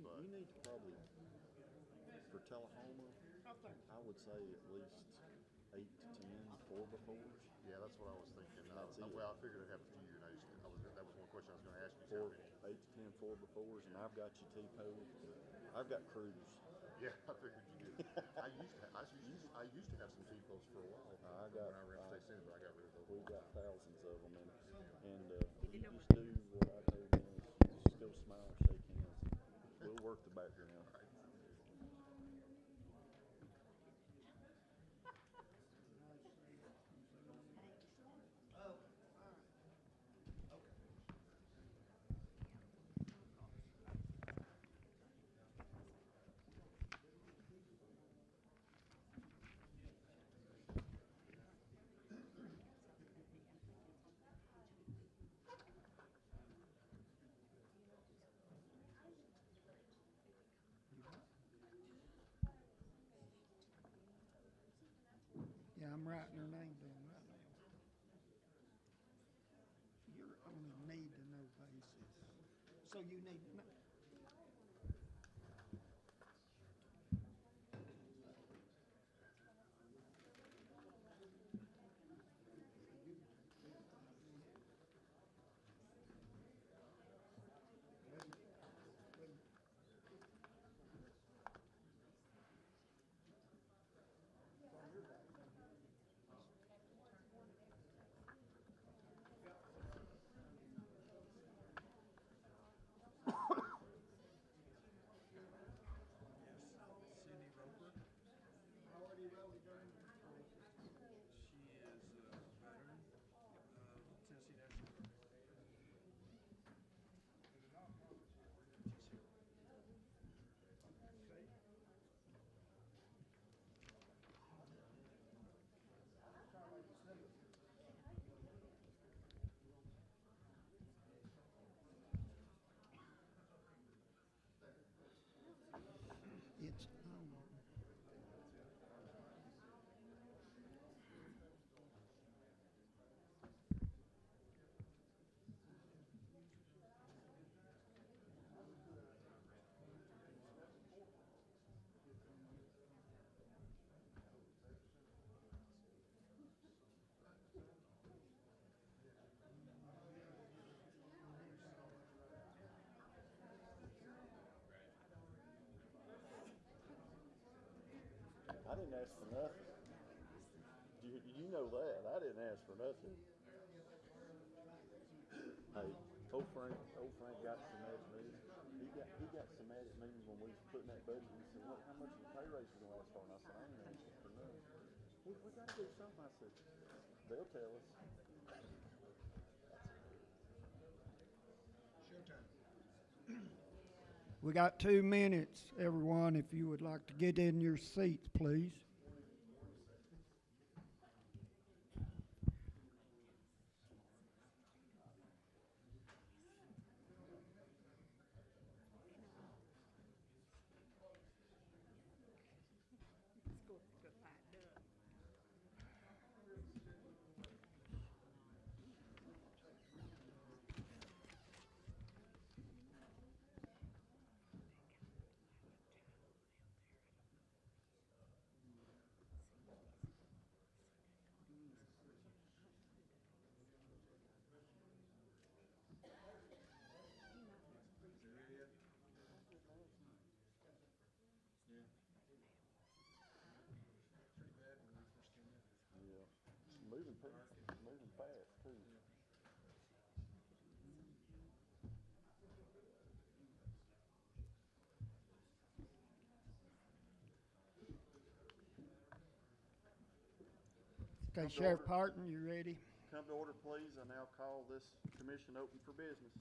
but you need to probably, for Tullahoma, I would say at least 8 to 10 4x4s. yeah, that's what I was thinking. That's it. Well, I figured I'd have a few. That was one question I was going to ask you. Four, 8 to 10 4x4s, and I've got your T-pole. I've got crews. Yeah, I figured you did. I used to have some T-posts for a while I got, when I ran State Center, but I got rid of those. we've got thousands of them, and you did just do what I told them. Just go smile and shake hands. We'll work the background. Right. Yeah, I'm writing her name down right now. You're on a need to know basis. So you need to know. Cindy Roper. How are you really doing? She is a veteran of Tennessee National Guard. She's here. Okay. It's on. I didn't ask for nothing. You know that. I didn't ask for nothing. Hey, old Frank got some mad at me. He got some mad at me when we was putting that budget. He said, "Look, how much of a pay raise you gonna ask for?" And I said, "I ain't asking for none. We gotta do something." I said, "They'll tell us." We got 2 minutes, everyone, if you would like to get in your seats, please. Let's go find Doug. Pretty bad when we first came in. Yeah, moving fast too. Okay, Come to Sheriff order. Parton, you ready? Come to order, please. I now call this commission open for business.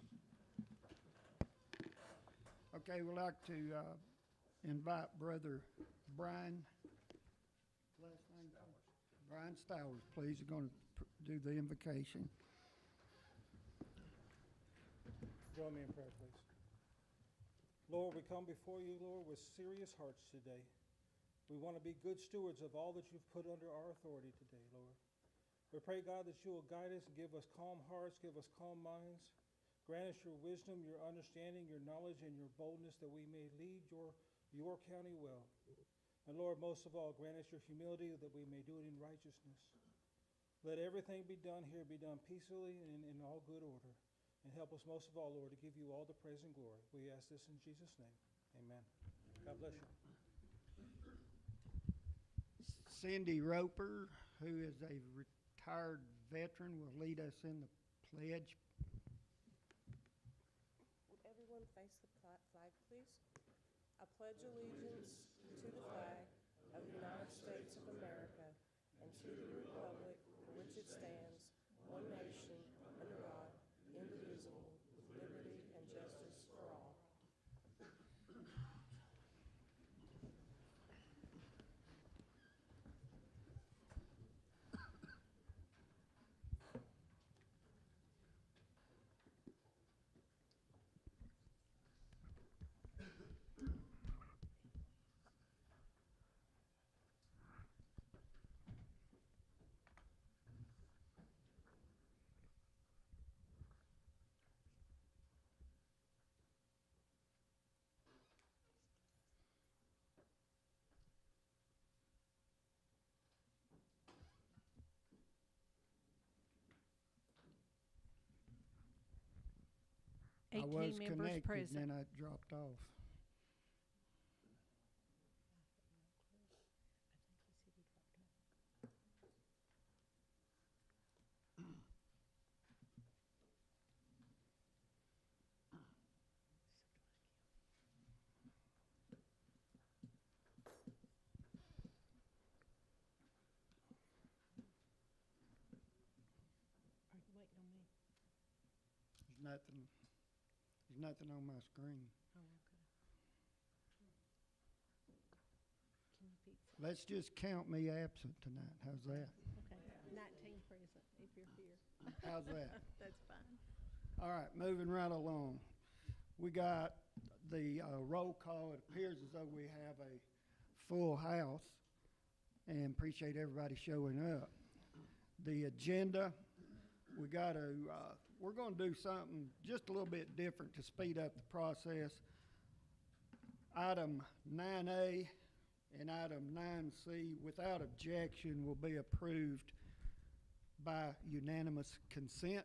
Okay, we'd like to invite Brother Brian, last name? Brian Stowers, please. You're going to do the invocation. Join me in prayer, please. Lord, we come before you, Lord, with serious hearts today. We want to be good stewards of all that you've put under our authority today, Lord. We pray, God, that you will guide us and give us calm hearts, give us calm minds, Grant us your wisdom, your understanding, your knowledge, and your boldness that we may lead your county well. And Lord, most of all, grant us your humility that we may do it in righteousness. Let everything be done here be done peacefully and in all good order. And help us most of all, Lord, to give you all the praise and glory. We ask this in Jesus' name. Amen. God bless you. Cindy Roper, who is a retired veteran, will lead us in the pledge. Would everyone face the flag, please? I pledge allegiance to the flag of the United States of America and to the republic for which it stands, one nation, under God, indivisible, with liberty and justice for all. 18 I was members connected, present. and then I dropped off. Are you waiting on me? There's nothing on my screen. Oh, okay. Can you pick? Let's just count me absent tonight. How's that? Okay, 19 present if you're here. How's that? That's fine. All right, moving right along. We got the roll call. It appears as though we have a full house, and appreciate everybody showing up. The agenda, we're going to do something just a little bit different to speed up the process. Item 9A and item 9C, without objection, will be approved by unanimous consent.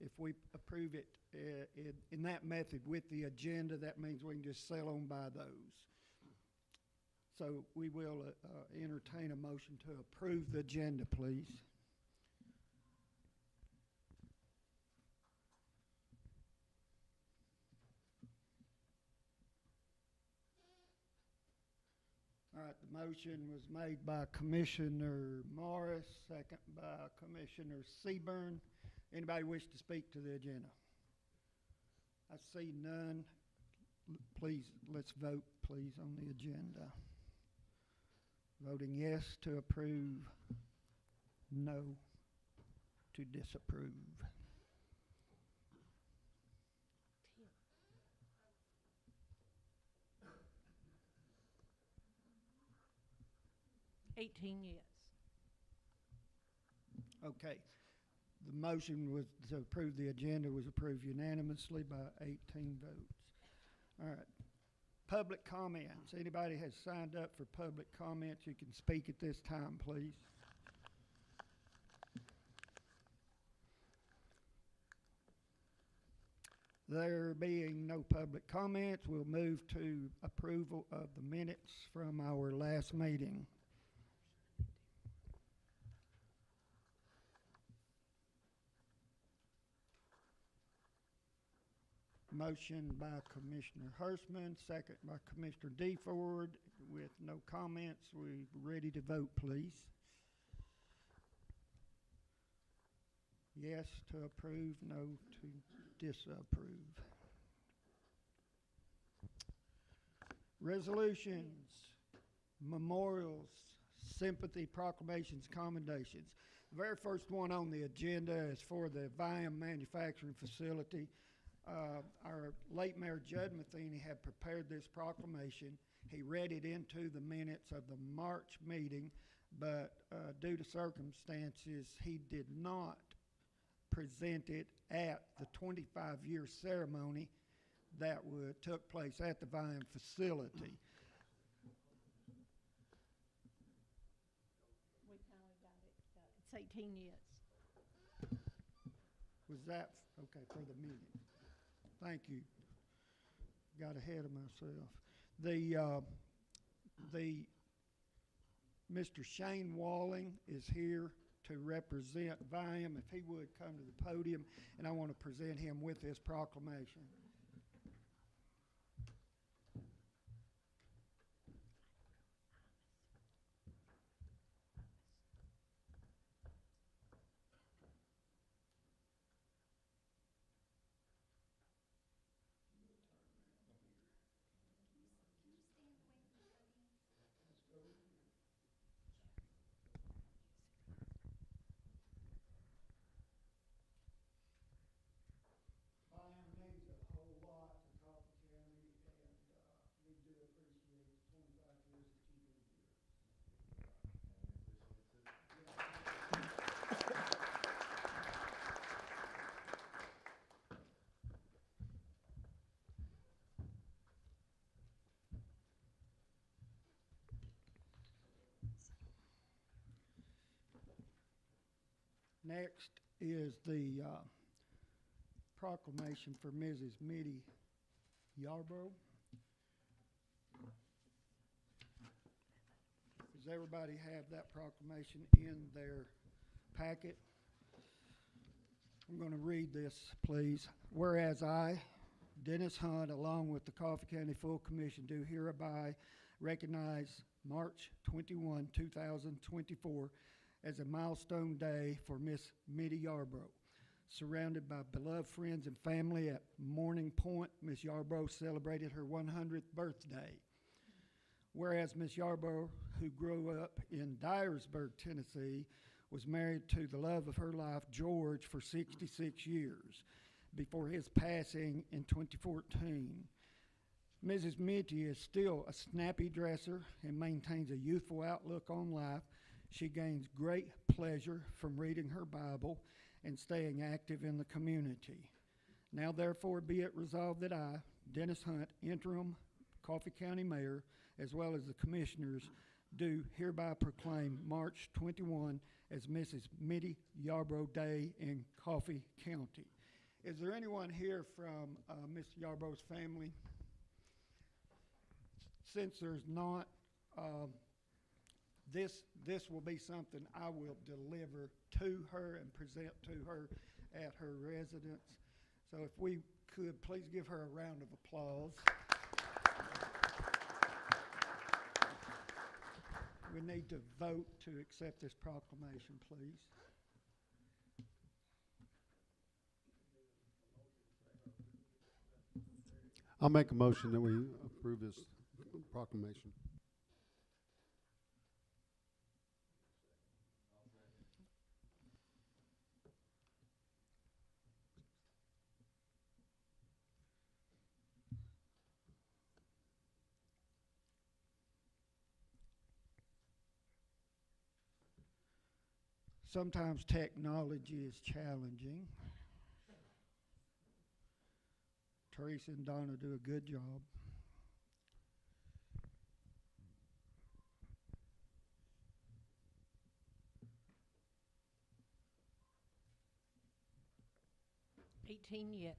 If we approve it in that method with the agenda, that means we can just sail on by those. So we will entertain a motion to approve the agenda, please. All right, the motion was made by Commissioner Morris, second by Commissioner Seaburn. Anybody wish to speak to the agenda? I see none. Please, let's vote, please, on the agenda. Voting yes to approve, no to disapprove. Tim. 18 yes. Okay. The motion was to approve the agenda was approved unanimously by 18 votes. All right. Public comments. Anybody has signed up for public comments, you can speak at this time, please. There being no public comments, we'll move to approval of the minutes from our last meeting. Motion by Commissioner Hirschman, second by Commissioner DeFord. With no comments, we're ready to vote, please. Yes to approve, no to disapprove. Resolutions, memorials, sympathy proclamations, commendations. The very first one on the agenda is for the Viam manufacturing facility. Our late Mayor Judd Matheny had prepared this proclamation. He read it into the minutes of the March meeting, but due to circumstances, he did not presented at the 25-year ceremony that took place at the Vian facility. We finally got it. It's 18 yes. Was that, okay, for the meeting? Thank you. Got ahead of myself. Mr. Shane Walling is here to represent Viam. If he would come to the podium, and I want to present him with this proclamation. Viam means a whole lot to Coffee County, and we do appreciate the 25 years that you've been here. Next is the proclamation for Mrs. Mitty Yarbrough. Does everybody have that proclamation in their packet? I'm going to read this, please. Whereas I, Dennis Hunt, along with the Coffee County Full Commission, do hereby recognize March 21, 2024 as a milestone day for Miss Mitty Yarbrough. Surrounded by beloved friends and family at Morning Point, Miss Yarbrough celebrated her 100th birthday. Whereas Miss Yarbrough, who grew up in Dyersburg, Tennessee, was married to the love of her life, George, for 66 years before his passing in 2014. Mrs. Mitty is still a snappy dresser and maintains a youthful outlook on life. She gains great pleasure from reading her Bible and staying active in the community. Now therefore be it resolved that I, Dennis Hunt, interim Coffee County Mayor, as well as the commissioners, do hereby proclaim March 21 as Mrs. Mitty Yarbrough Day in Coffee County. Is there anyone here from Miss Yarbrough's family? Since there's not, this will be something I will deliver to her and present to her at her residence. So if we could, please give her a round of applause. We need to vote to accept this proclamation, please. I'll make a motion that we approve this proclamation. Sometimes technology is challenging. Teresa and Donna do a good job. Yes.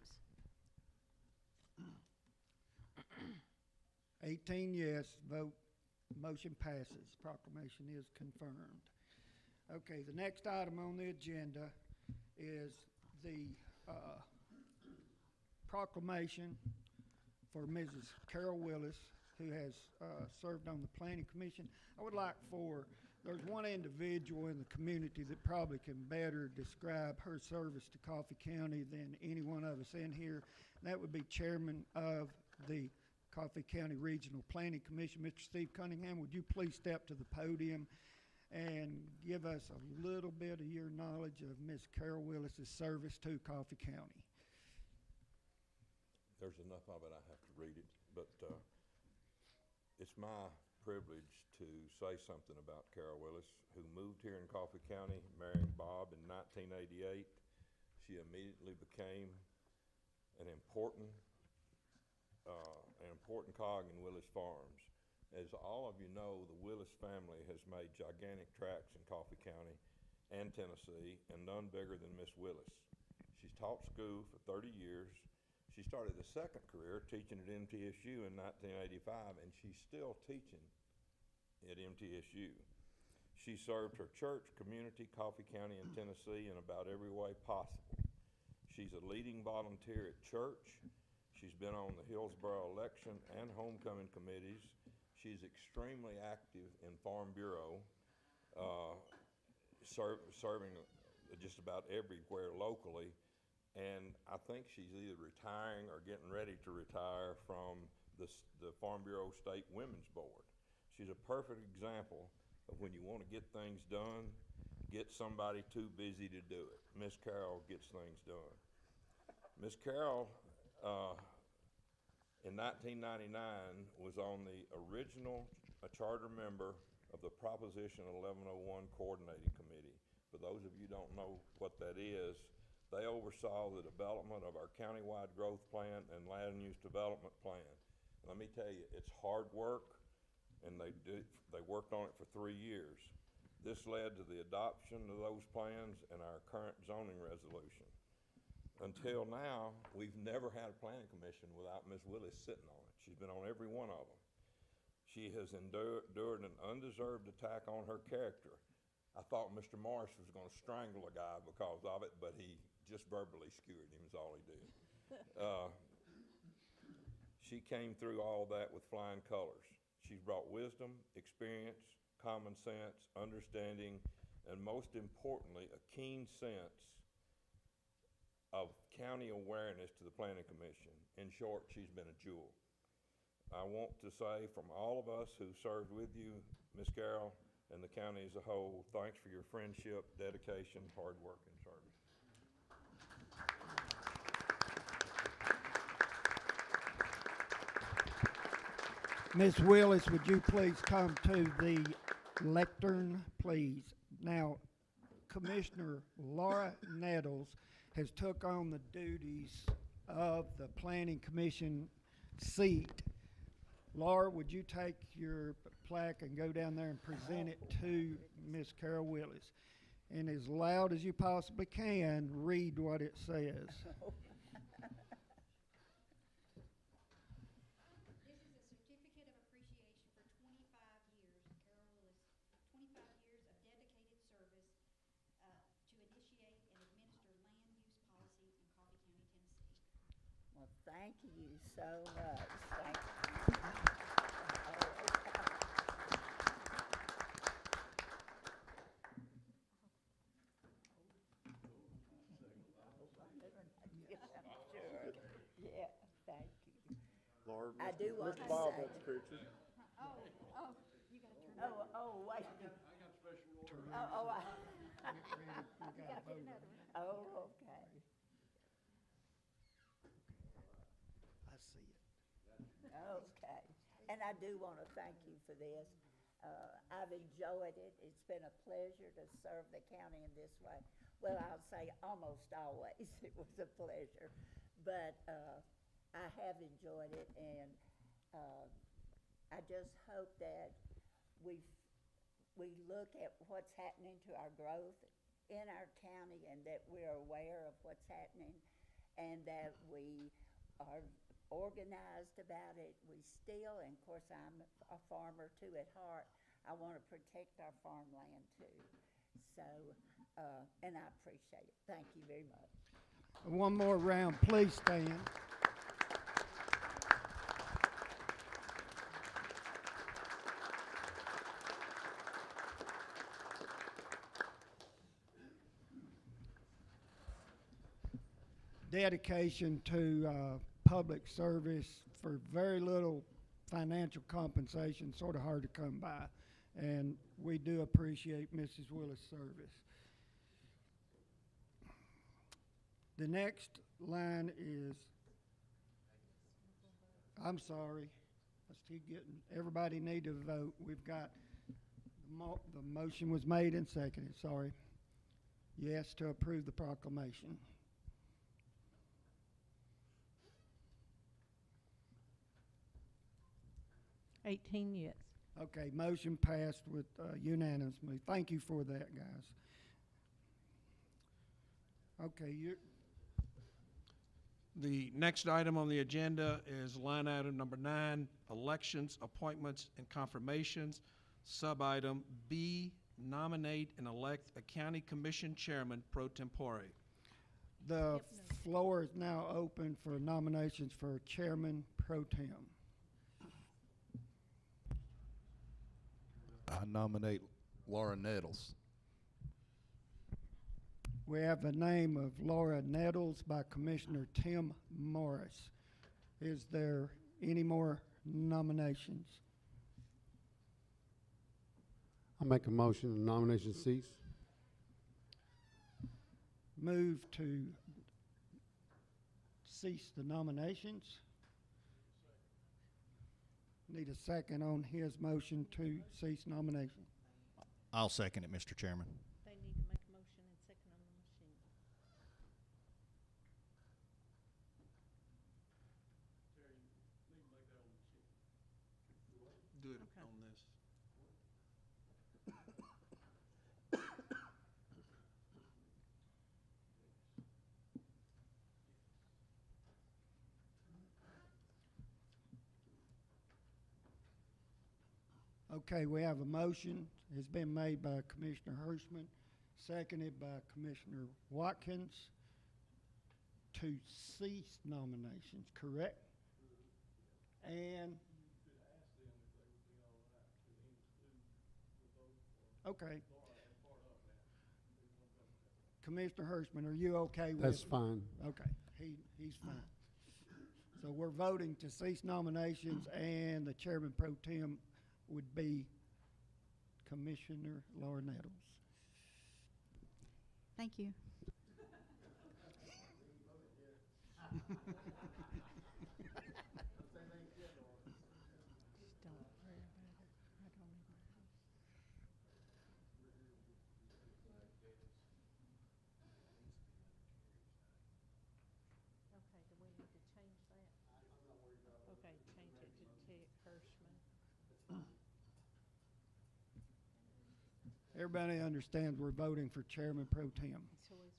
18 yes, vote, motion passes. Proclamation is confirmed. Okay, the next item on the agenda is the proclamation for Mrs. Carol Willis, who has served on the Planning Commission. I would like for, there's one individual in the community that probably can better describe her service to Coffee County than any one of us in here, and that would be Chairman of the Coffee County Regional Planning Commission, Mr. Steve Cunningham. Would you please step to the podium and give us a little bit of your knowledge of Ms. Carol Willis's service to Coffee County? There's enough of it I have to read it, but it's my privilege to say something about Carol Willis, who moved here in Coffee County, marrying Bob in 1988. She immediately became an important cog in Willis Farms. As all of you know, the Willis family has made gigantic tracks in Coffee County and Tennessee, and none bigger than Miss Willis. She's taught school for 30 years. She started a second career teaching at MTSU in 1985, and she's still teaching at MTSU. She served her church, community, Coffee County, and Tennessee in about every way possible. She's a leading volunteer at church. She's been on the Hillsborough election and homecoming committees. She's extremely active in Farm Bureau, serving just about everywhere locally. And I think she's either retiring or getting ready to retire from the Farm Bureau State Women's Board. She's a perfect example of when you want to get things done, get somebody too busy to do it. Miss Carol gets things done. Miss Carol, in 1999, was on the original charter member of the Proposition 1101 Coordinating Committee. For those of you who don't know what that is, they oversaw the development of our countywide growth plan and land use development plan. Let me tell you, it's hard work, and they worked on it for 3 years. This led to the adoption of those plans and our current zoning resolution. Until now, we've never had a planning commission without Ms. Willis sitting on it. She's been on every one of them. She has endured an undeserved attack on her character. I thought Mr. Morris was going to strangle a guy because of it, but he just verbally skewered him is all he did. She came through all that with flying colors. She's brought wisdom, experience, common sense, understanding, and most importantly, a keen sense of county awareness to the Planning Commission. In short, she's been a jewel. I want to say from all of us who served with you, Ms. Carroll, and the county as a whole, thanks for your friendship, dedication, hard work, and service. Ms. Willis, would you please come to the lectern, please? Now, Commissioner Laura Nettles has took on the duties of the Planning Commission seat. Laura, would you take your plaque and go down there and present it to Ms. Carol Willis? And as loud as you possibly can, read what it says. This is a certificate of appreciation for 25 years, Carol Willis, 25 years of dedicated service to initiate and administer land use policy in Coffee County, Tennessee. Well, thank you so much. Thank you. Yeah, thank you. Lord, I do want Mr. to Bob say- wants a picture. You gotta turn Wait. Okay. I see it. Okay, and I do want to thank you for this. I've enjoyed it. It's been a pleasure to serve the county in this way. Well, I'll say almost always it was a pleasure, but I have enjoyed it, and I just hope that we look at what's happening to our growth in our county, and that we're aware of what's happening, and that we are organized about it. We still, and of course I'm a farmer too at heart, I want to protect our farmland too. So, and I appreciate it. Thank you very much. One more round, please stand. Dedication to public service for very little financial compensation, sort of hard to come by. And we do appreciate Mrs. Willis' service. The next line is, I'm sorry, let's keep getting, everybody need to vote. We've got, the motion was made and seconded, sorry. Yes to approve the proclamation. 18 yes. Okay, motion passed with unanimously. Thank you for that, guys. Okay, The next item on the agenda is line item number 9, elections, appointments, and confirmations. Sub-item B, nominate and elect a county commission chairman pro tempore. the floor is now open for nominations for chairman pro tem. I nominate Laura Nettles. We have the name of Laura Nettles by Commissioner Tim Morris. Is there any more nominations? I make a motion, the nomination cease. Move to cease the nominations. Need a second on his motion to cease nomination. I'll second it, Mr. Chairman. They need to make a motion and second on the machine. Do it Okay. on this. Okay, we have a motion. It's been made by Commissioner Hirschman, seconded by Commissioner Watkins to cease nominations, correct? And okay. Commissioner Hirschman, are you okay with? That's fine. Okay, he's fine. So we're voting to cease nominations, and the chairman pro tem would be Commissioner Laura Nettles. Thank you. Just don't worry about it. I don't even know. Okay, do we need to change that? Okay, change it to Ted Hirschman. Everybody understands we're voting for chairman pro tem. So is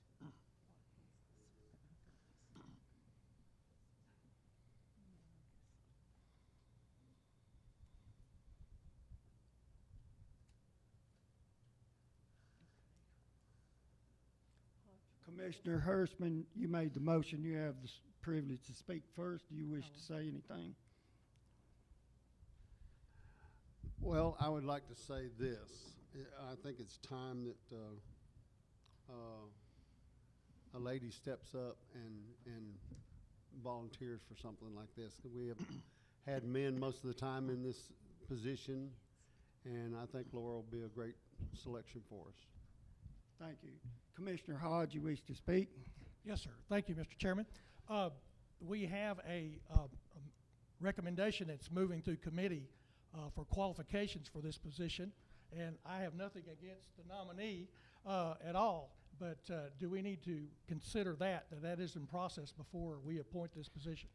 Commissioner Hirschman, you made the motion. You have the privilege to speak first. Do you wish to say anything? Well, I would like to say this. I think it's time that a lady steps up and volunteers for something like this. We have had men most of the time in this position, and I think Laura will be a great selection for us. Thank you. Commissioner Hodge, you wish to speak? Yes, sir. Thank you, Mr. Chairman. We have a recommendation that's moving through committee for qualifications for this position, and I have nothing against the nominee at all, but do we need to consider that is in process before we appoint this position?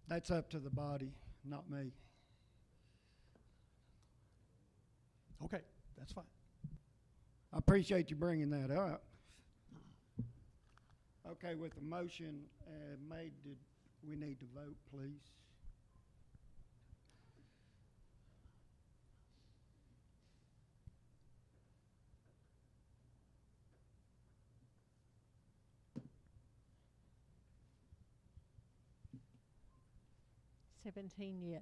That's up to the body, not me. Okay, that's fine. I appreciate you bringing that up. Okay, with the motion made, did we need to vote, please? $17 yes,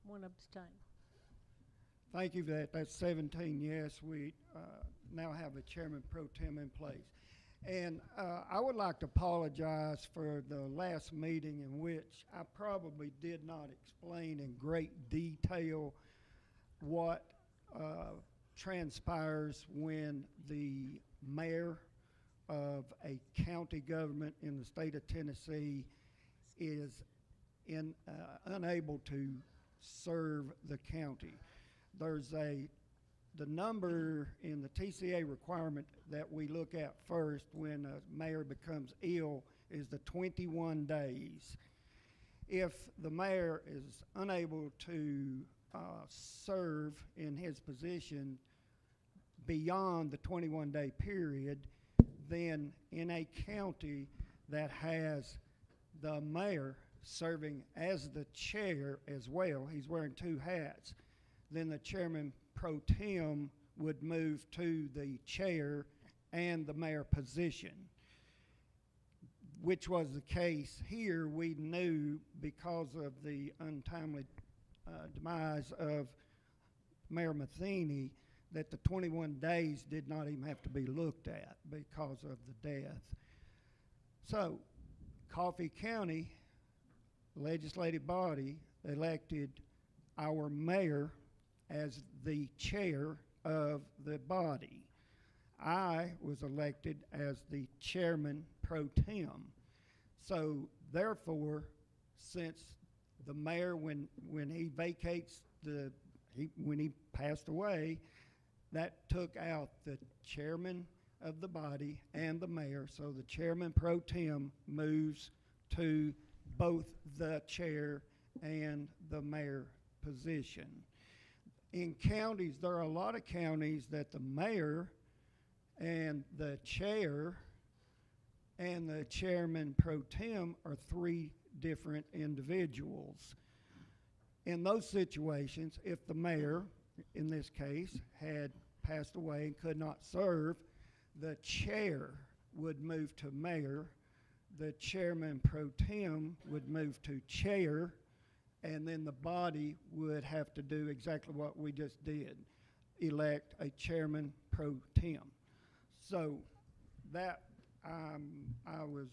1 abstain. Thank you for that. That's 17 yes. We now have a chairman pro tem in place. And I would like to apologize for the last meeting in which I probably did not explain in great detail what transpires when the mayor of a county government in the state of Tennessee is unable to serve the county. There's the number in the TCA requirement that we look at first when a mayor becomes ill is the 21 days. if the mayor is unable to serve in his position beyond the 21-day period, then in a county that has the mayor serving as the chair as well, he's wearing two hats, then the chairman pro tem would move to the chair and the mayor position, which was the case here. We knew because of the untimely demise of Mayor Matheny that the 21 days did not even have to be looked at because of the death. So, Coffee County legislative body elected our mayor as the chair of the body. I was elected as the chairman pro tem. So therefore, since the mayor, when he vacates when he passed away, that took out the chairman of the body and the mayor. So the chairman pro tem moves to both the chair and the mayor position. In counties, there are a lot of counties that the mayor and the chair and the chairman pro tem are three different individuals. In those situations, if the mayor, in this case, had passed away and could not serve, the chair would move to mayor, the chairman pro tem would move to chair, and then the body would have to do exactly what we just did, elect a chairman pro tem. So that I was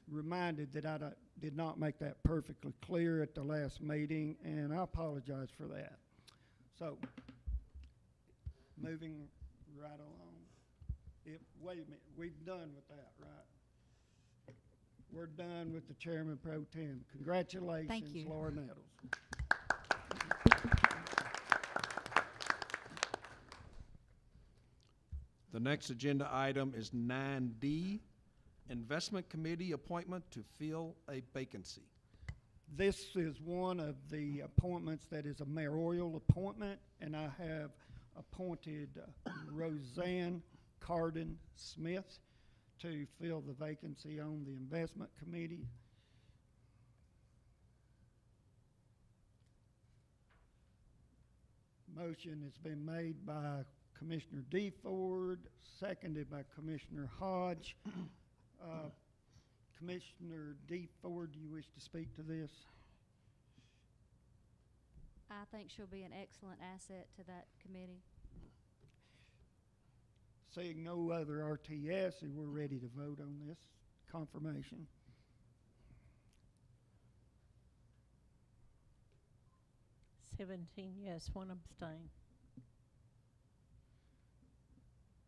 reminded that I did not make that perfectly clear at the last meeting, and I apologize for that. So moving right along. Wait a minute, we've done with that, right? We're done with the chairman pro tem. Congratulations, Thank you. Laura Nettles. The next agenda item is 9D, Investment Committee appointment to fill a vacancy. This is one of the appointments that is a mayoral appointment, and I have appointed Roseanne Carden Smith to fill the vacancy on the Investment Committee. Motion has been made by Commissioner DeFord, seconded by Commissioner Hodge. Commissioner DeFord, do you wish to speak to this? I think she'll be an excellent asset to that committee. Seeing no other RTS, we're ready to vote on this confirmation. Seventeen yes, one abstain.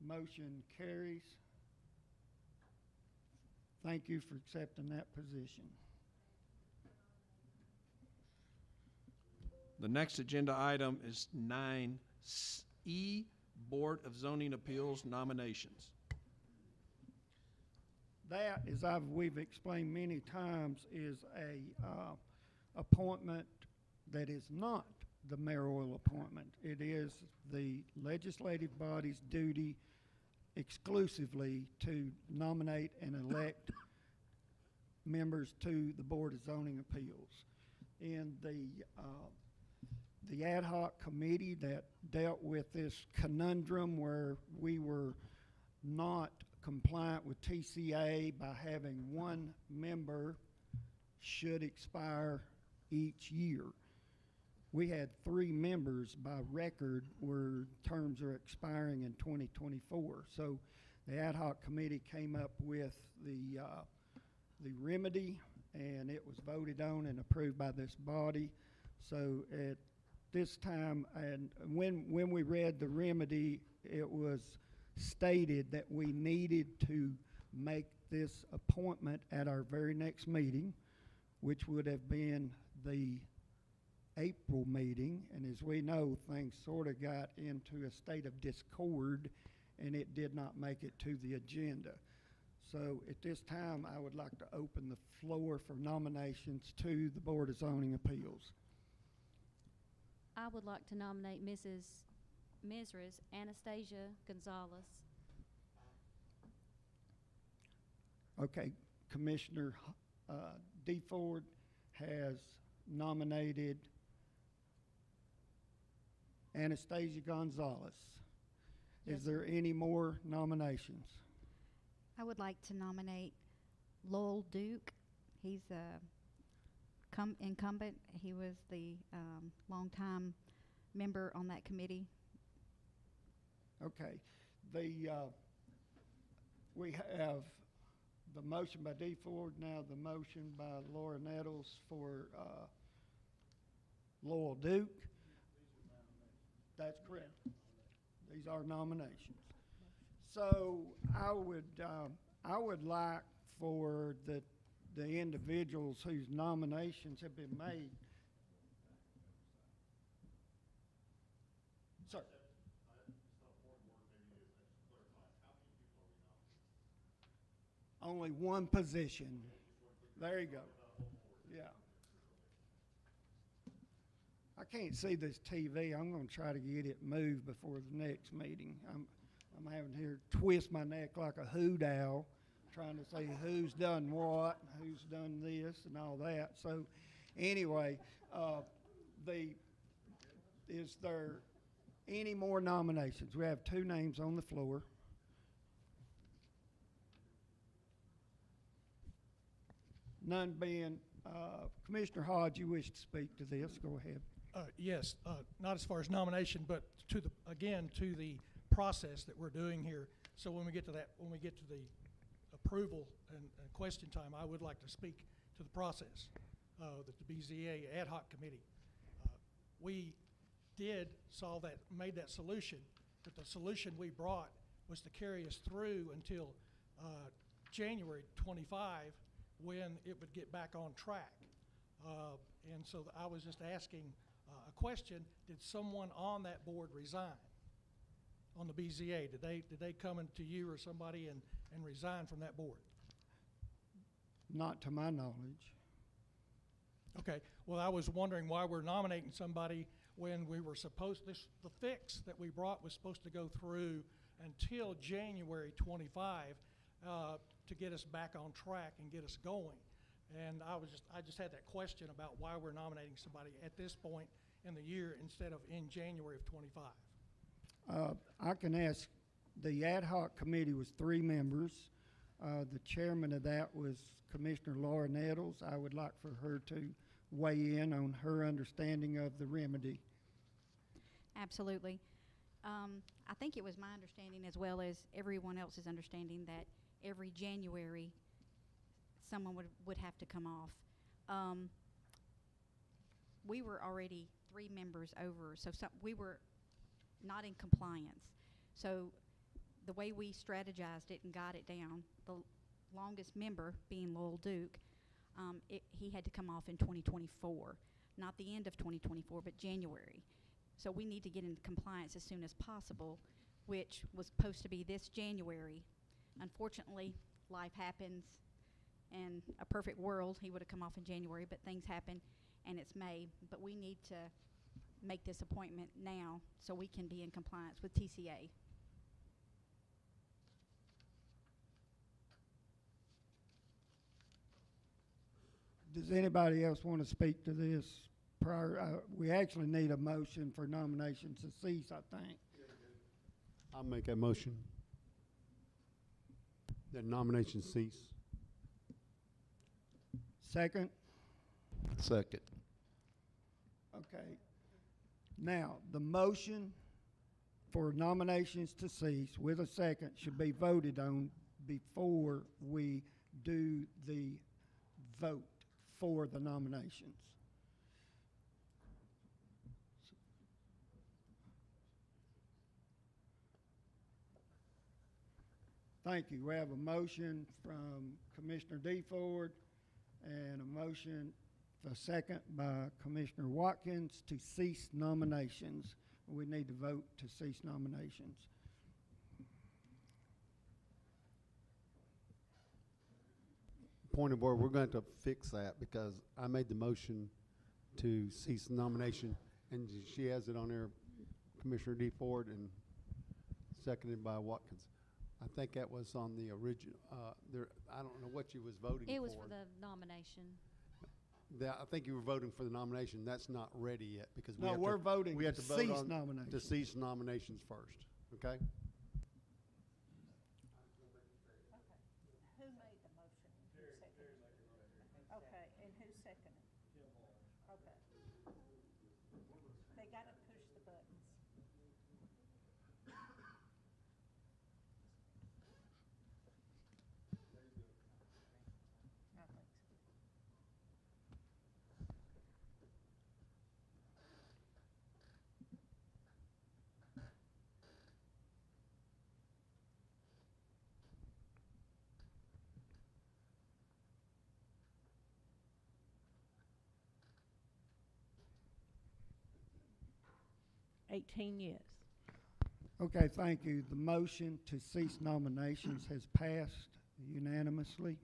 Motion carries. Thank you for accepting that position. The next agenda item is 9E, Board of Zoning Appeals nominations. That, as we've explained many times, is a appointment that is not the mayoral appointment. It is the legislative body's duty exclusively to nominate and elect members to the Board of Zoning Appeals. In the ad hoc committee that dealt with this conundrum where we were not compliant with TCA by having one member should expire each year. We had 3 members by record where terms are expiring in 2024. So the ad hoc committee came up with the remedy, and it was voted on and approved by this body. So at this time, and when we read the remedy, it was stated that we needed to make this appointment at our very next meeting, which would have been the April meeting, and as we know, things sort of got into a state of discord, and it did not make it to the agenda. So at this time, I would like to open the floor for nominations to the Board of Zoning Appeals. I would like to nominate Mrs. Anastasia Gonzalez. Okay, Commissioner DeFord has nominated Anastasia Gonzalez. Is there any more nominations? I would like to nominate Lowell Duke. He's a incumbent. He was the longtime member on that committee. Okay, we have the motion by DeFord, now the motion by Laura Nettles for Lowell Duke. That's correct. These are nominations. So I would like for the individuals whose nominations have been made. Sir. Only one position. There you go. Yeah. I can't see this TV. I'm going to try to get it moved before the next meeting. I'm having here twist my neck like a hoot owl, trying to see who's done what, who's done this, and all that. So, anyway, is there any more nominations? We have 2 names on the floor. None being, Commissioner Hodge, you wish to speak to this? Go ahead. Yes, not as far as nomination, but to the process that we're doing here. So when we get to the approval and question time, I would like to speak to the process that the BZA ad hoc committee. We did made that solution, but the solution we brought was to carry us through until January 25, when it would get back on track. And so I was just asking a question: did someone on that board resign? On the BZA, did they come into you or somebody and resign from that board? Not to my knowledge. Okay. Well, I was wondering why we're nominating somebody when we were the fix that we brought was supposed to go through until January 25 to get us back on track and get us going. And I just had that question about why we're nominating somebody at this point in the year instead of in January of 25. I can ask, the ad hoc committee was 3 members. The chairman of that was Commissioner Laura Nettles. I would like for her to weigh in on her understanding of the remedy. Absolutely. I think it was my understanding, as well as everyone else's understanding, that every January someone would have to come off. We were already 3 members over, so we were not in compliance. So the way we strategized it and got it down, the longest member being Lowell Duke, he had to come off in 2024, not the end of 2024, but January. So we need to get into compliance as soon as possible, which was supposed to be this January. Unfortunately, life happens. In a perfect world, he would have come off in January, but things happen, and it's May. But we need to make this appointment now so we can be in compliance with TCA. Does anybody else want to speak to this prior? We actually need a motion for nominations to cease, I think. I'll make that motion. That nomination cease. Second? Second. Okay. Now, the motion for nominations to cease with a second should be voted on before we do the vote for the nominations. Thank you. We have a motion from Commissioner DeFord and a motion, a second by Commissioner Watkins, to cease nominations. We need to vote to cease nominations. point of order, we're going to fix that because I made the motion to cease nomination, and she has it on there, Commissioner D. Ford, and seconded by Watkins. I think that was on the original, I don't know what you was voting for. It was for the nomination. I think you were voting for the nomination. That's not ready yet because we No, have to. we're voting we have to to vote cease on- nominations. To cease nominations first, okay? Who made the motion and who seconded it? Okay, and who seconded? Okay. They gotta push the buttons. I think so. 18 yes. Okay, thank you. The motion to cease nominations has passed unanimously.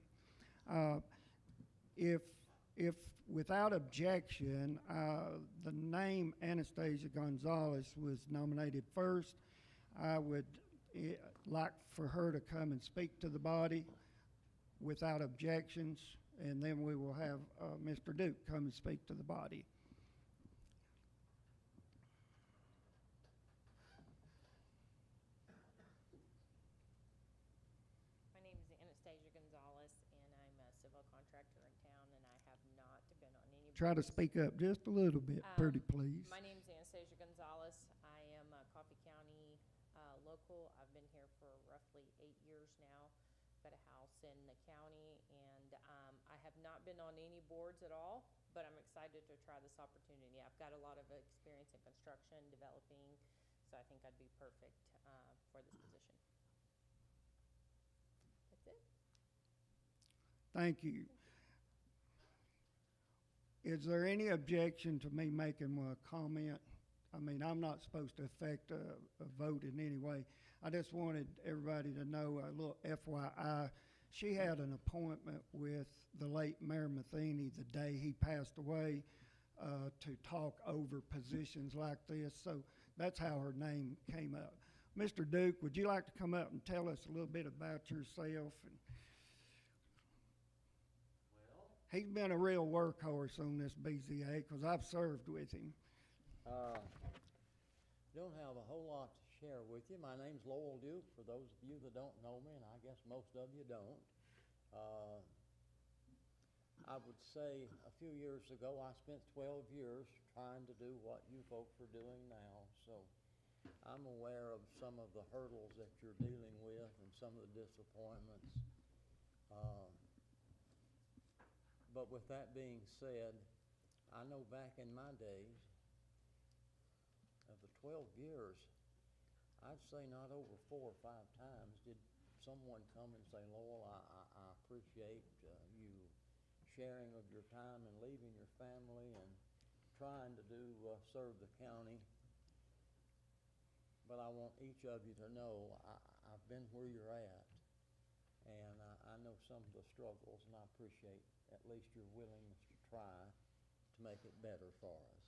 If without objection, the name Anastasia Gonzalez was nominated first, I would like for her to come and speak to the body without objections, and then we will have Mr. Duke come and speak to the body. My name is Anastasia Gonzalez, and I'm a civil contractor in town, and I have not been on any. Try to speak up just a little bit, pretty please. My name is Anastasia Gonzalez. I am a Coffee County local. I've been here for roughly 8 years now. Got a house in the county, and I have not been on any boards at all, but I'm excited to try this opportunity. I've got a lot of experience in construction, developing, so I think I'd be perfect for this position. That's it. Thank you. Is there any objection to me making a comment? I mean, I'm not supposed to affect a vote in any way. I just wanted everybody to know, a little FYI, she had an appointment with the late Mayor Matheny the day he passed away to talk over positions like this. So that's how her name came up. Mr. Duke, would you like to come up and tell us a little bit about yourself? He's been a real workhorse on this BZA because I've served with him. Don't have a whole lot to share with you. My name's Lowell Duke, for those of you that don't know me, and I guess most of you don't. I would say a few years ago, I spent 12 years trying to do what you folks are doing now. So I'm aware of some of the hurdles that you're dealing with and some of the disappointments. But with that being said, I know back in my days, of the 12 years, I'd say not over 4 or 5 times did someone come and say, Lowell, I appreciate you sharing of your time and leaving your family and trying to serve the county. But I want each of you to know I've been where you're at, and I know some of the struggles, and I appreciate at least your willingness to try to make it better for us.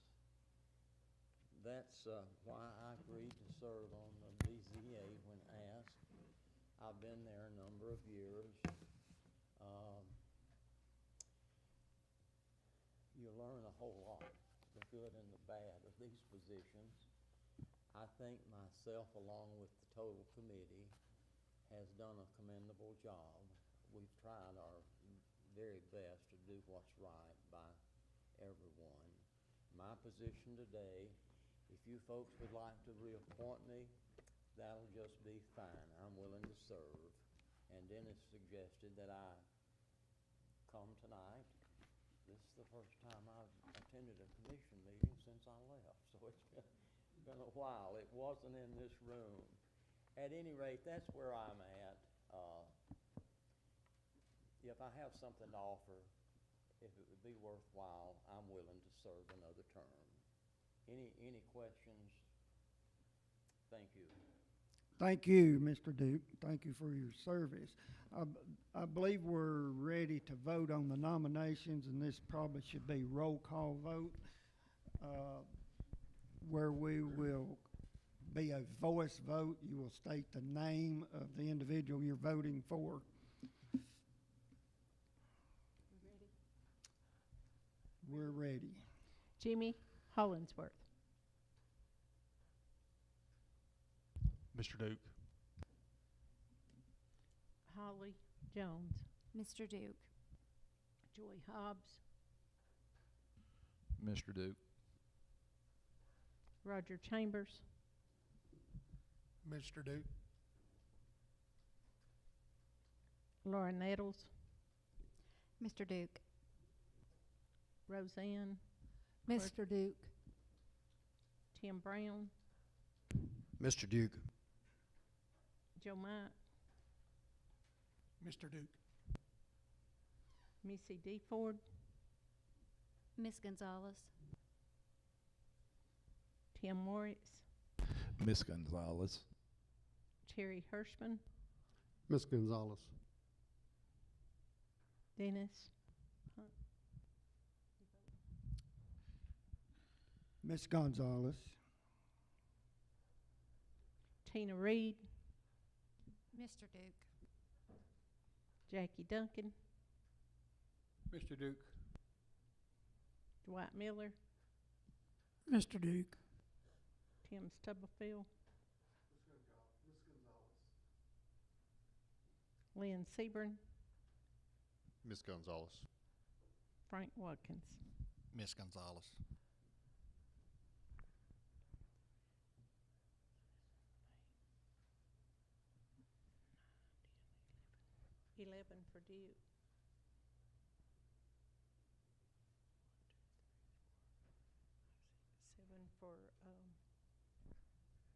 That's why I agreed to serve on the BZA when asked. I've been there a number of years. You learn a whole lot, the good and the bad of these positions. I think myself, along with the total committee, has done a commendable job. We've tried our very best to do what's right by everyone. My position today, if you folks would like to reappoint me, that'll just be fine. I'm willing to serve. And Dennis suggested that I come tonight. This is the first time I've attended a commission meeting since I left, so it's been a while. It wasn't in this room. At any rate, that's where I'm at. If I have something to offer, if it would be worthwhile, I'm willing to serve another term. Any questions? Thank you. Thank you, Mr. Duke. Thank you for your service. I believe we're ready to vote on the nominations, and this probably should be roll call vote, where we will be a voice vote. You will state the name of the individual you're voting for. We're ready. Jimmy Hollinsworth. Mr. Duke. Holly Jones. Mr. Duke. Joy Hobbs. Mr. Duke. Roger Chambers. Mr. Duke. Laura Nettles. Mr. Duke. Roseanne. Mr. Duke. Tim Brown. Mr. Duke. Joe Mike. Mr. Duke. Missy D. Ford. Miss Gonzalez. Tim Moritz. Miss Gonzalez. Terry Hirschman. Ms. Gonzalez. Dennis Hunt. Ms. Gonzalez. Tina Reed. Mr. Duke. Jackie Duncan. Mr. Duke. Dwight Miller. Mr. Duke. Tim Stubblefield. Lynn Sebring. Ms. Gonzalez. Frank Watkins. Miss Gonzalez. $11 for Duke. $7 for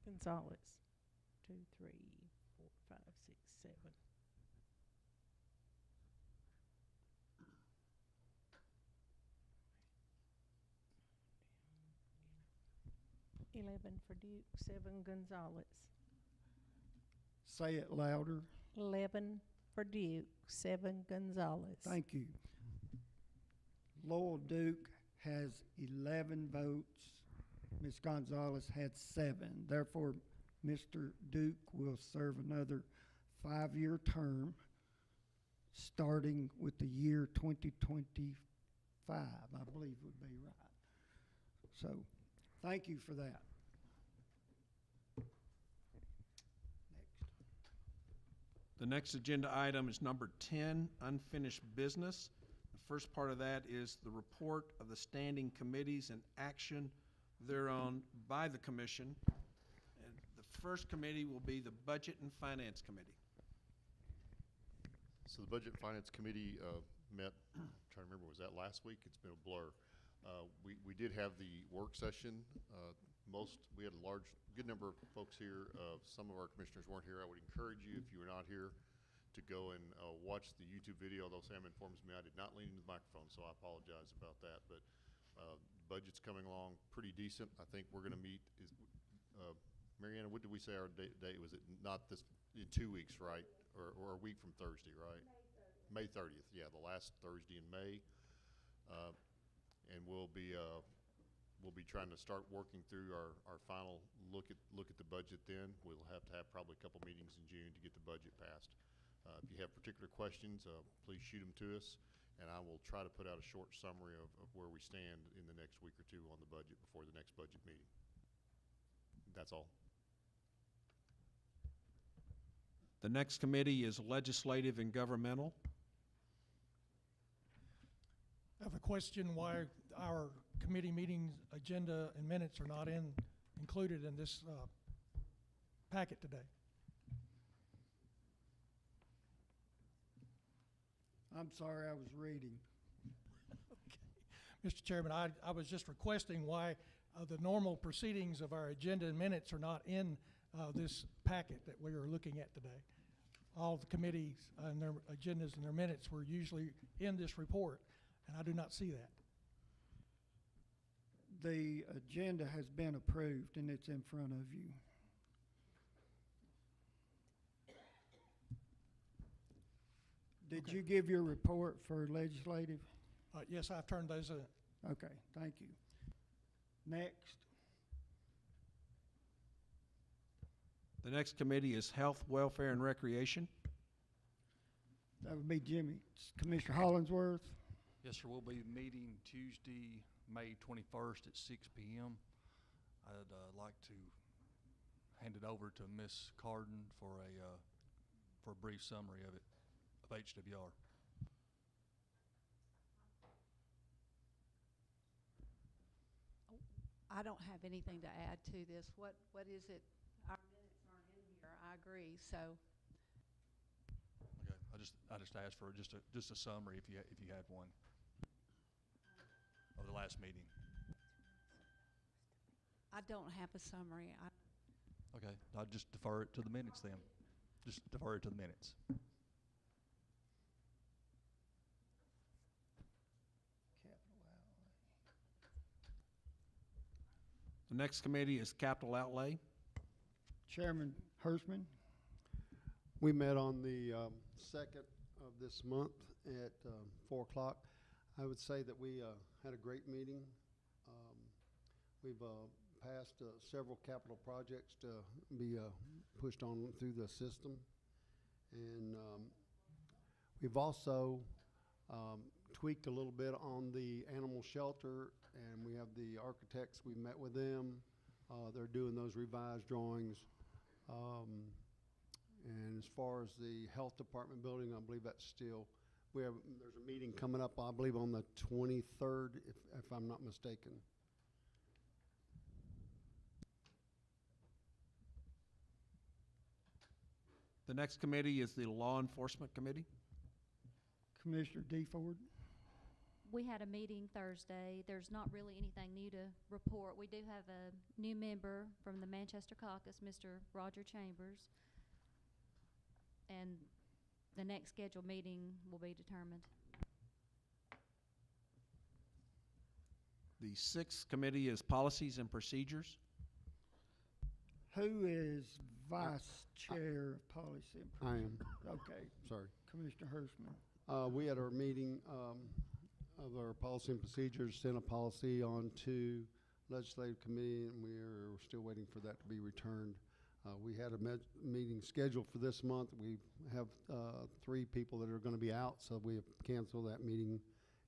Gonzalez. 2, 3, 4, 5, 6, 7. $11 for Duke, 7 Gonzalez. Say it louder. 11 for Duke, 7 Gonzalez. Thank you. Lowell Duke has 11 votes. Ms. Gonzalez had 7. Therefore, Mr. Duke will serve another 5-year term, starting with the year 2025, I believe would be right. So, thank you for that. The next agenda item is number 10, unfinished business. The first part of that is the report of the standing committees and action thereon by the commission. And the first committee will be the Budget and Finance Committee. So the Budget and Finance Committee met, I'm trying to remember, was that last week? It's been a blur. We did have the work session. We had a good number of folks here. Some of our commissioners weren't here. I would encourage you, if you were not here, to go and watch the YouTube video. Though Sam informs me I did not lean into the microphone, so I apologize about that. But budget's coming along pretty decent. I think we're going to meet. Mariana, what did we say our date was? It not this in 2 weeks, right? Or a week from Thursday, right? May 30th. Yeah, the last Thursday in May. And we'll be trying to start working through our final look at the budget then. We'll have to have probably a couple meetings in June to get the budget passed. If you have particular questions, please shoot them to us, and I will try to put out a short summary of where we stand in the next week or two on the budget before the next budget meeting. That's all. The next committee is Legislative and Governmental. I have a question why our committee meetings agenda and minutes are not included in this packet today. I'm sorry, I was reading. Okay. Mr. Chairman, I was just requesting why the normal proceedings of our agenda and minutes are not in this packet that we are looking at today. All the committees and their agendas and their minutes were usually in this report, and I do not see that. The agenda has been approved, and it's in front of you. Did you give your report for legislative? Yes, I've turned those in. Okay, thank you. Next, The next committee is Health, Welfare, and Recreation. that would be Jimmy. Commissioner Hollingsworth. Yes, sir. We'll be meeting Tuesday, May 21st at 6 p.m. I'd like to hand it over to Ms. Carden for a brief summary of it, of HWR. I don't have anything to add to this. What is it? Our minutes aren't in here. I agree, so. Okay, I just asked for just a summary if you had one of the last meeting. I don't have a summary. Okay, I'll just defer it to the minutes then. Just defer it to the minutes. The next committee is Capital Outlay. Chairman Hirschman. We met on the 2nd of this month at 4 o'clock. I would say that we had a great meeting. We've passed several capital projects to be pushed on through the system. And we've also tweaked a little bit on the animal shelter, and we have the architects. We met with them. They're doing those revised drawings. And as far as the health department building, I believe that's still, there's a meeting coming up, I believe, on the 23rd, if I'm not mistaken. The next committee is the Law Enforcement Committee. Commissioner DeFord. We had a meeting Thursday. There's not really anything new to report. We do have a new member from the Manchester Caucus, Mr. Roger Chambers. And the next scheduled meeting will be determined. The sixth committee is Policies and Procedures. Who is vice chair of policy and I am. Okay, Sorry. Commissioner Hirschman. We had our meeting of our policy and procedures, sent a policy on to legislative committee, and we're still waiting for that to be returned. We had a meeting scheduled for this month. We have 3 people that are going to be out, so we have canceled that meeting,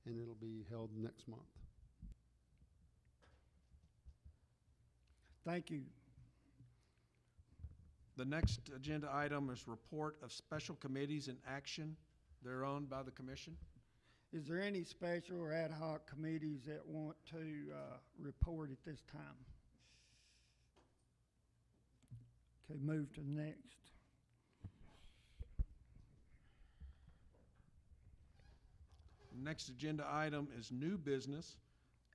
and it'll be held next month. Thank you. The next agenda item is report of special committees in action thereon by the commission. Is there any special or ad hoc committees that want to report at this time? Okay, move to the next. Next agenda item is new business,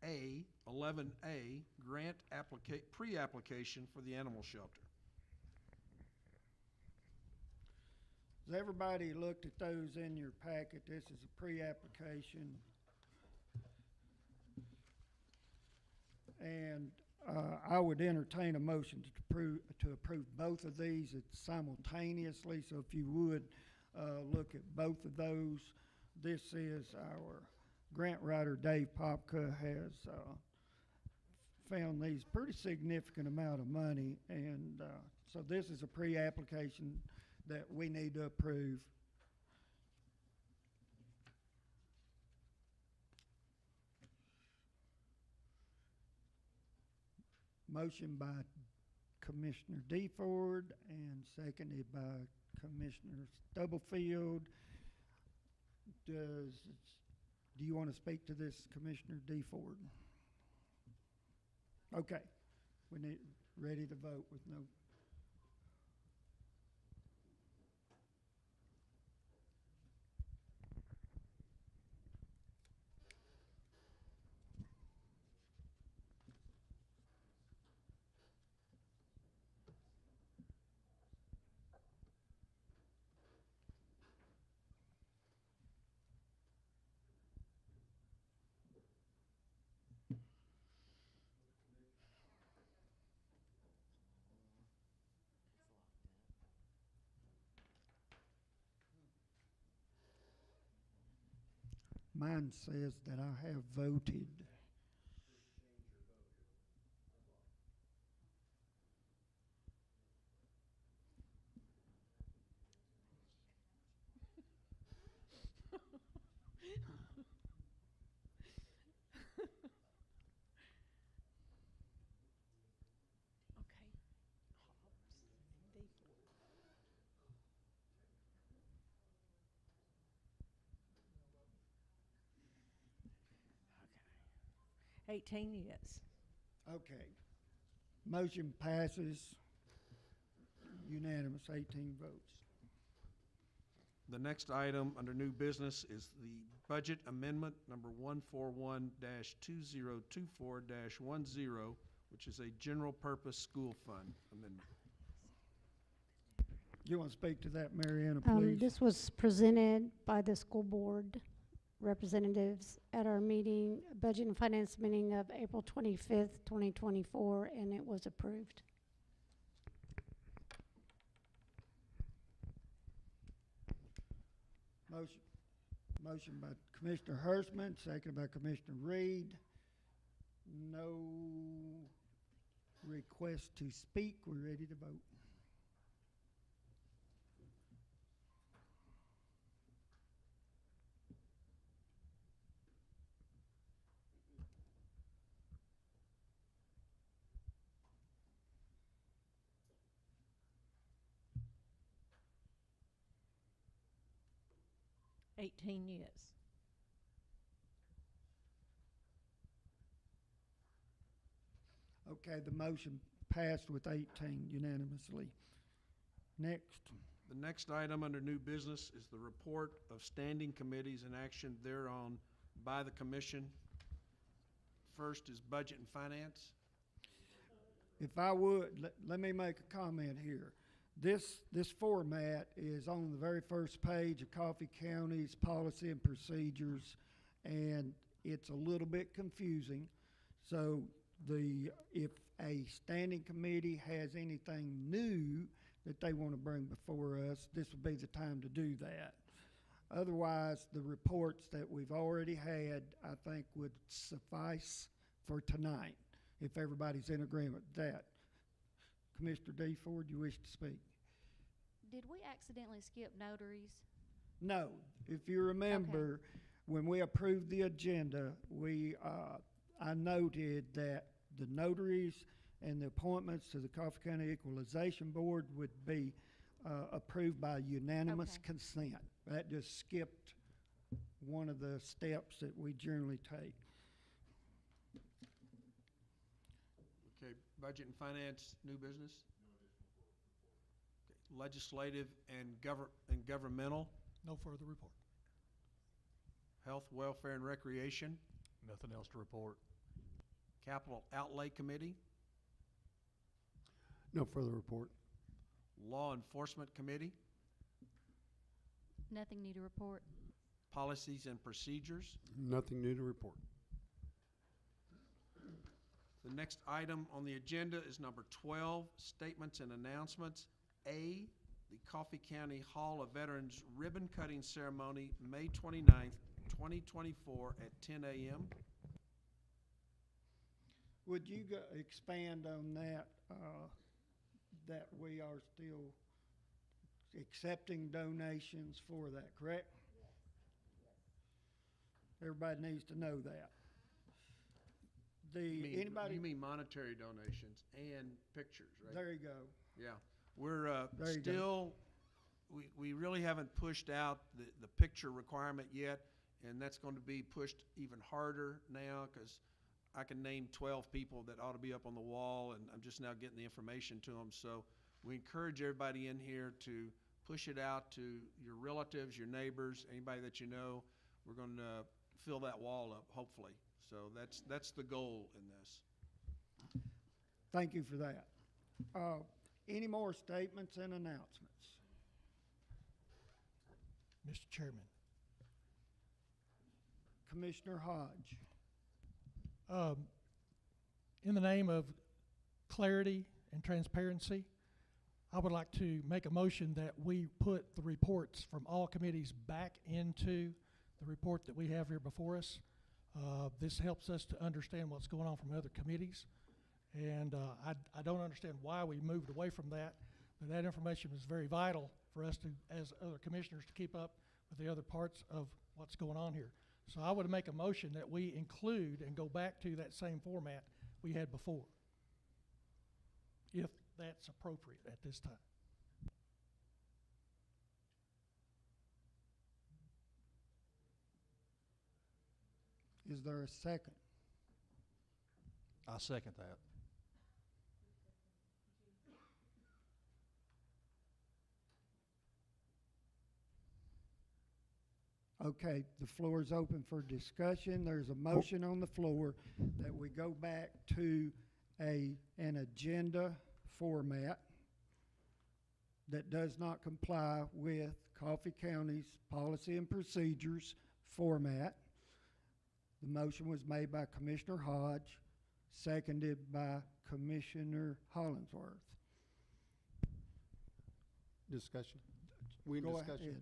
11A, grant pre-application for the animal shelter. Has everybody looked at those in your packet? This is a pre-application. And I would entertain a motion to approve both of these simultaneously. So if you would look at both of those. This is our grant writer, Dave Popka, has found these pretty significant amount of money. And so this is a pre-application that we need to approve. Motion by Commissioner DeFord and seconded by Commissioner Stubblefield. Do you want to speak to this, Commissioner DeFord? Okay, we need ready to vote with no. Mine says that I have voted. Okay. 18 yes. Okay. Motion passes unanimous, 18 votes. The next item under new business is the budget amendment number 141-2024-10, which is a general purpose school fund amendment. You want to speak to that, Mariana, please? This was presented by the school board representatives at our meeting, Budget and Finance meeting of April 25th, 2024, and it was approved. Motion by Commissioner Hertzman, seconded by Commissioner Reed. No request to speak. We're ready to vote. Yes. Okay, the motion passed with 18 unanimously. Next. The next item under new business is the report of standing committees and action thereon by the commission. First is Budget and Finance. If I would, let me make a comment here. This format is on the very first page of Coffee County's policy and procedures, and it's a little bit confusing. So if a standing committee has anything new that they want to bring before us, this would be the time to do that. Otherwise, the reports that we've already had, I think, would suffice for tonight, if everybody's in agreement with that. Commissioner D. Ford, you wish to speak? Did we accidentally skip notaries? No. If you remember, when we approved the agenda, I noted that the notaries and the appointments to the Coffee County Equalization Board would be approved by unanimous consent. That just skipped one of the steps that we generally take. Okay, Budget and Finance, new business? Okay, Legislative and governmental? No further report. Health, Welfare, and Recreation? Nothing else to report. Capital Outlay Committee? No further report. Law Enforcement Committee? Nothing new to report. Policies and Procedures? Nothing new to report. The next item on the agenda is number 12, Statements and Announcements. A, the Coffee County Hall of Veterans Ribbon Cutting Ceremony, May 29th, 2024 at 10 a.m. Would you expand on that, that we are still accepting donations for that, correct? Everybody needs to know that. You mean monetary donations and pictures, right? There you go. Yeah, we're There you still, we really haven't pushed out the picture requirement yet, and that's going to be pushed even harder now because I can name 12 people that ought to be up on the wall, and I'm just now getting the information to them. So we encourage everybody in here to push it out to your relatives, your neighbors, anybody that you know. We're going to fill that wall up, hopefully. So that's the goal in this. Thank you for that. Any more statements and announcements? Mr. Chairman. Commissioner Hodge. In the name of clarity and transparency, I would like to make a motion that we put the reports from all committees back into the report that we have here before us. This helps us to understand what's going on from other committees. And I don't understand why we moved away from that, but that information was very vital for us to, as other commissioners, to keep up with the other parts of what's going on here. So I would make a motion that we include and go back to that same format we had before, if that's appropriate at this time. Is there a second? I second that. Okay, the floor is open for discussion. There's a motion on the floor that we go back to an agenda format that does not comply with Coffee County's policy and procedures format. The motion was made by Commissioner Hodge, seconded by Commissioner Hollingsworth. Discussion? We in Go discussion? ahead.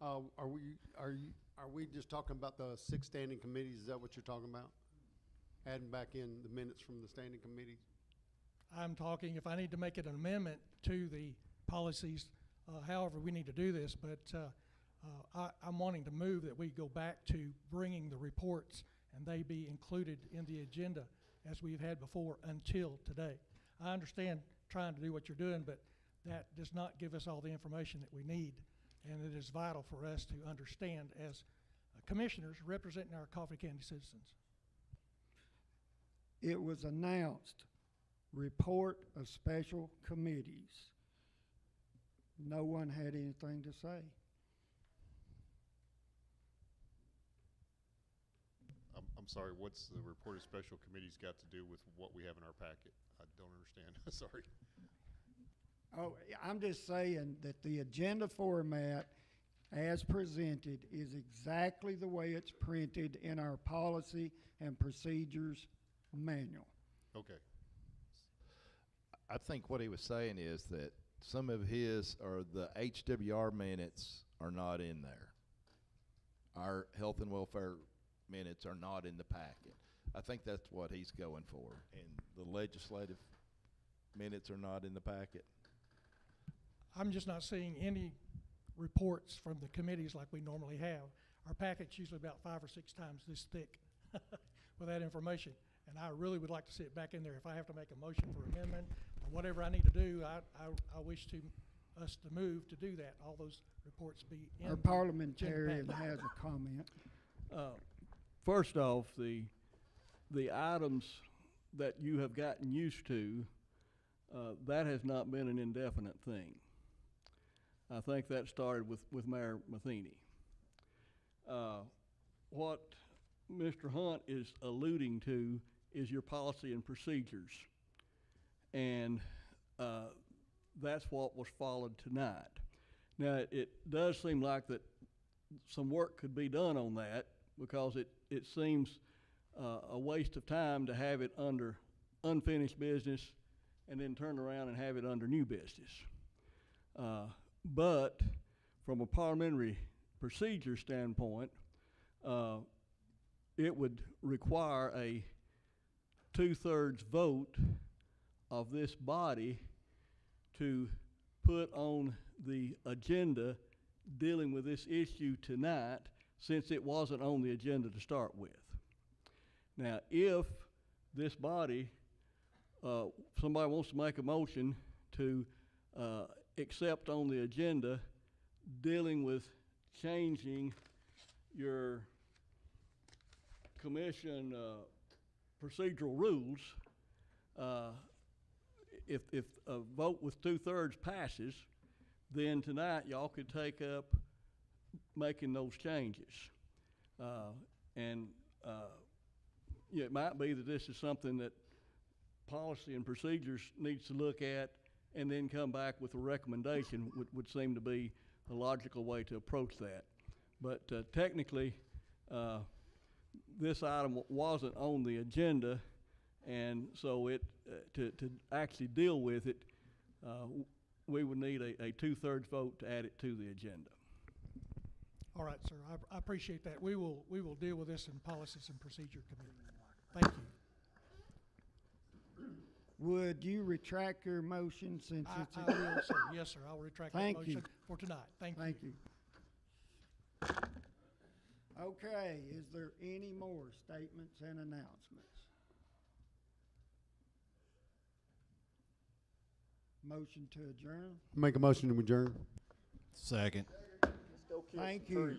Are we just talking about the 6 standing committees? Is that what you're talking about? Adding back in the minutes from the standing committees? I'm talking if I need to make an amendment to the policies, however we need to do this, but I'm wanting to move that we go back to bringing the reports and they be included in the agenda as we've had before until today. I understand trying to do what you're doing, but that does not give us all the information that we need, and it is vital for us to understand as commissioners representing our Coffee County citizens. It was announced, report of special committees. No one had anything to say. I'm sorry, what's the report of special committees got to do with what we have in our packet? I don't understand, sorry. Oh, I'm just saying that the agenda format as presented is exactly the way it's printed in our policy and procedures manual. Okay. I think what he was saying is that some of his, or the HWR minutes are not in there. Our health and welfare minutes are not in the packet. I think that's what he's going for. And the legislative minutes are not in the packet. I'm just not seeing any reports from the committees like we normally have. Our packet's usually about 5 or 6 times this thick with that information. And I really would like to see it back in there. If I have to make a motion for amendment or whatever I need to do, I wish us to move to do that. All those reports be in Our the parliamentarian agenda packet. has a comment. First off, the items that you have gotten used to, that has not been an indefinite thing. I think that started with Mayor Matheny. What Mr. Hunt is alluding to is your policy and procedures. And that's what was followed tonight. Now, it does seem like that some work could be done on that, because it seems a waste of time to have it under unfinished business and then turn around and have it under new business. But from a parliamentary procedure standpoint, it would require a 2/3 vote of this body to put on the agenda dealing with this issue tonight, since it wasn't on the agenda to start with. Now, if this body, somebody wants to make a motion to accept on the agenda dealing with changing your commission procedural rules, if a vote with 2/3 passes, then tonight y'all could take up making those changes. Yeah, it might be that this is something that policy and procedures needs to look at and then come back with a recommendation would seem to be a logical way to approach that. But technically, this item wasn't on the agenda, and so to actually deal with it, we would need a 2/3 vote to add it to the agenda. All right, sir, I appreciate that. We will deal with this in Policies and Procedure Committee. Thank you. Would you retract your motion since it's? I will, sir. Yes, sir, I'll retract that Thank you. motion for tonight. Thank you. Thank you. Okay, is there any more statements and announcements? Motion to adjourn? Make a motion to adjourn. Second. Let's go kill some Thank you. trees.